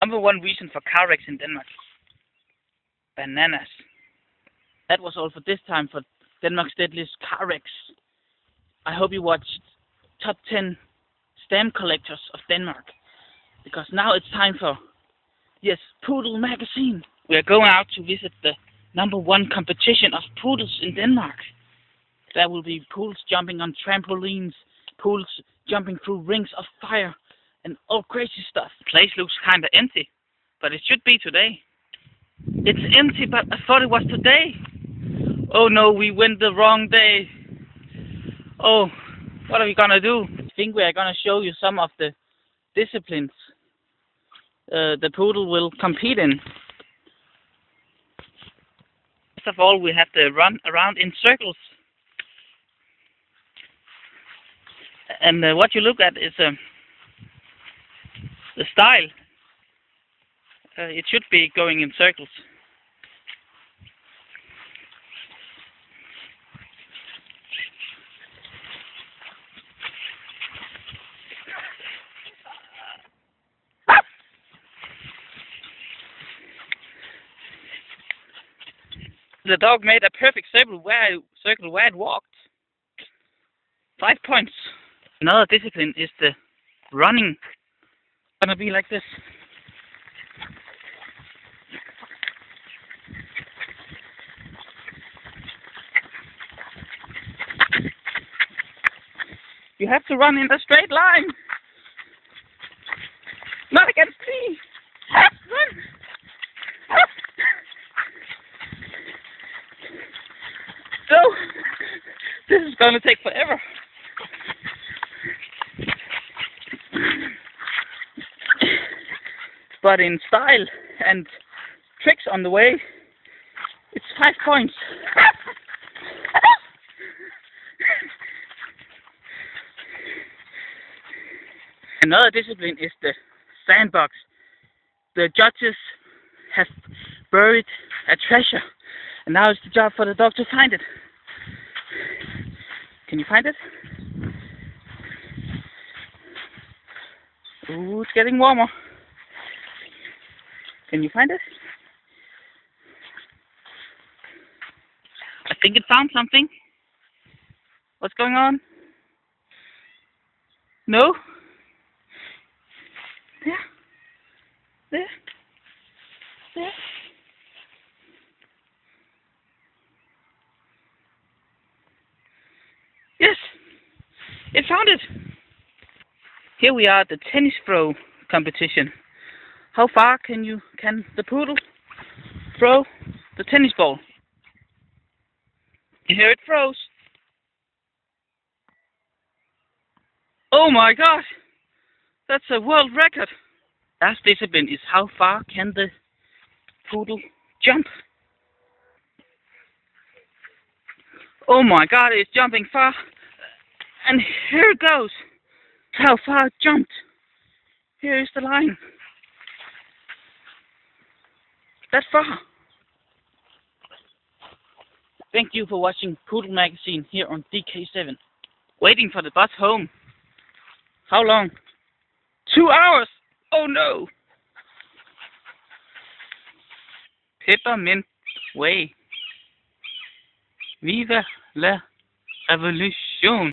Number one reason for car wrecks in Denmark. Bananas. That was all for this time for Denmark's deadliest car wrecks. I hope you watched top 10 stamp collectors of Denmark. Because now it's time for, yes, Poodle Magazine. We are going out to visit the number one competition of poodles in Denmark. There will be poodles jumping on trampolines, poodles jumping through rings of fire, and all crazy stuff. The place looks kinda empty, but it should be today. It's empty, but I thought it was today. Oh no, we went the wrong day. Oh, what are we gonna do? I think we are gonna show you some of the disciplines the poodle will compete in. First of all, we have to run around in circles. And what you look at is the style. It should be going in circles. The dog made a perfect circle where it walked. 5 points. Another discipline is the running. It's gonna be like this. You have to run in a straight line. Not against me. Run. So, this is gonna take forever. But in style and tricks on the way, it's 5 points. Another discipline is the sandbox. The judges have buried a treasure, and now it's the job for the dog to find it. Can you find it? Ooh, it's getting warmer. Can you find it? I think it found something. What's going on? No? There. Yes, it found it. Here we are at the tennis throw competition. How far can the poodle throw the tennis ball? And here it throws. Oh my gosh, that's a world record. Last discipline is how far can the poodle jump? Oh my god, it's jumping far. And here it goes. How far it jumped. Here is the line. That far. Thank you for watching Poodle Magazine here on DK7. Waiting for the bus home. How long? 2 hours! Oh no! Peppermint Way. Viva la Revolution!